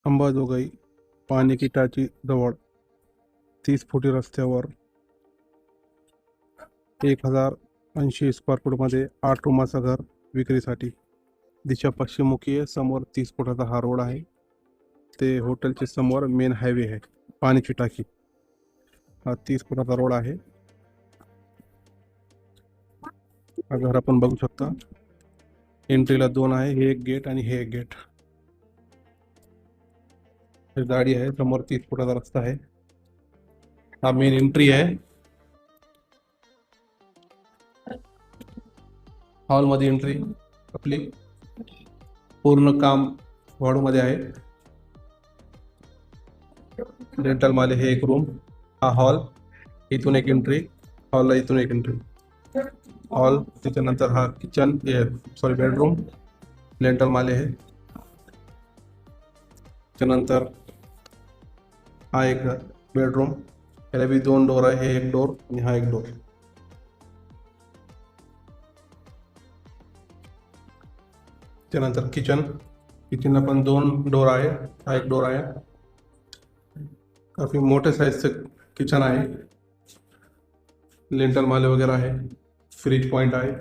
अंबाजोगाई पाणी की टाची जवळ 30 फुटी रस्त्यावर 1080 स्क्वेअर फूटमध्ये 8 रूमाचं घर विक्रीसाठी. दिशा पश्चिममुखी आहे. समोर 30 फुटाचा हा रोड आहे. ते हॉटेलच्या समोर मेन हायवे आहे. पाण्याची टाकी हा 30 फुटाचा रोड आहे. हा घर आपण बघू शकता. एंट्रीला 2 आहे. हे एक गेट आणि हे एक गेट. गाडी आहे समोर. 30 फुटाचा रस्ता आहे. हा मेन एंट्री आहे. हॉल मध्ये एंट्री आपली. पूर्ण काम वाढूमध्ये आहे. डेंटल माले हे एक रूम. हा हॉल. इथून एक एंट्री. हॉलला इथून एक एंट्री. हॉल त्याच्यानंतर हा किचन सॉरी बेडरूम. लेंटल माले आहे. त्याच्यानंतर हा एक बेडरूम. याला बी 2 डोर आहे. हे एक डोर आणि हा एक डोर. त्यानंतर किचन. किचनला पण 2 डोर आहे. हा एक डोर आहे. काफी मोठे साईजचं किचन आहे. लेंटल माले वगैरे आहे. फ्रीज पॉइंट आहे.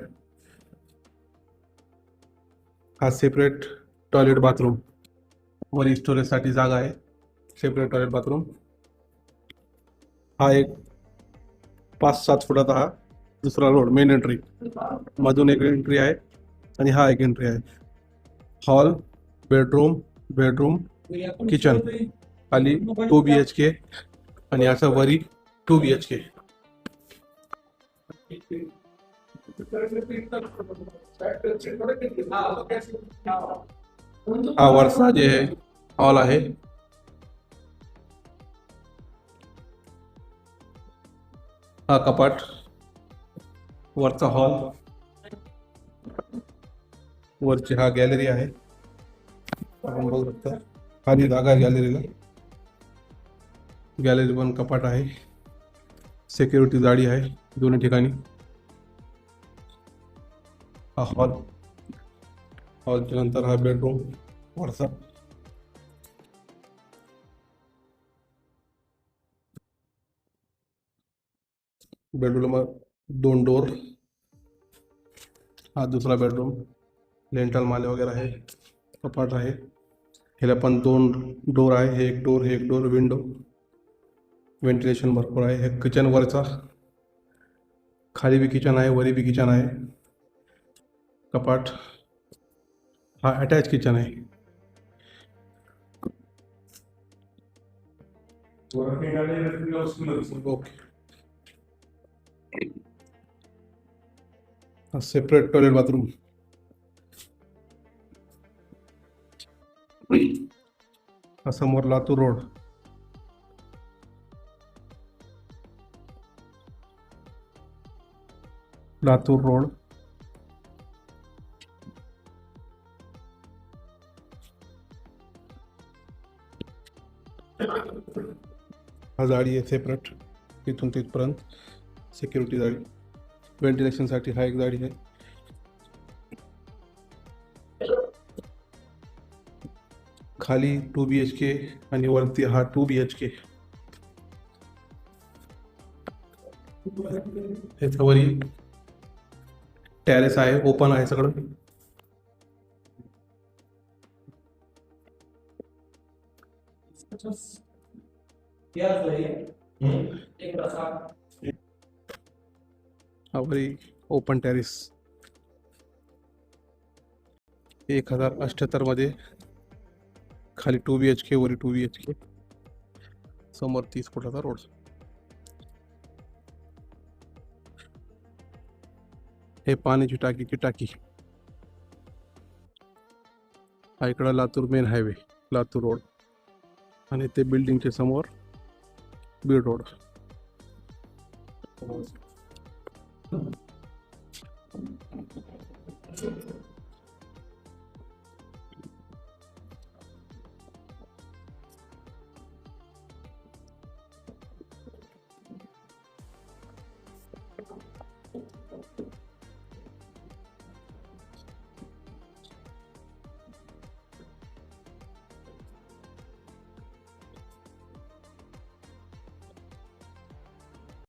हा सेपरेट टॉयलेट बाथरूम. वर स्टोरेजसाठी जागा आहे. Separate toilet bathroom. हा एक 5-7 फुटाचा हा दुसरा रोड मेन एंट्री. मधून एक एंट्री आहे आणि हा एक एंट्री आहे. Hall, bedroom, kitchen. खाली 2 BHK आणि असं वरी 2 BHK. हा वरचा जे हॉल आहे. हा कपाट. वरचा हॉल. वरची हा गॅलरी आहे. आपण बघू शकता. खाली जागा आहे गॅलरीला. गॅलरी पण कपाट आहे. सिक्युरिटी जाळी आहे दोन्ही ठिकाणी. हा हॉल. हॉलच्या नंतर हा बेडरूम वरचा. Bedroom 2 door. हा दुसरा बेडरूम. लेंटल माले वगैरे आहे. कपाट आहे. ह्याला पण 2 डोर आहे. हे एक डोर विंडो. व्हेंटिलेशन भरपूर आहे. हे किचन वरचा. खाली बी किचन आहे. वरी बी किचन आहे. कपाट. हा अटॅच किचन आहे. ओके. हा सेपरेट टॉयलेट बाथरूम. हा समोर लातूर रोड. लातूर रोड. हा जाळी आहे सेपरेट. इथून तिथपर्यंत सिक्युरिटी जाळी. व्हेंटिलेशनसाठी हा एक जाळी आहे. खाली 2 BHK आणि वरती हा 2 BHK. ह्याच्यावरी टेरेस आहे. ओपन आहे सगळं. वरी ओपन टेरेस. 1078 मध्ये. खाली 2 BHK वरी 2 BHK. समोर 30 फुटाचा रोड. हे पाण्याची टाकीची टाकी. हा इकडं Latur main highway Latur road. आणि ते बिल्डिंगच्या समोर बीड रोड.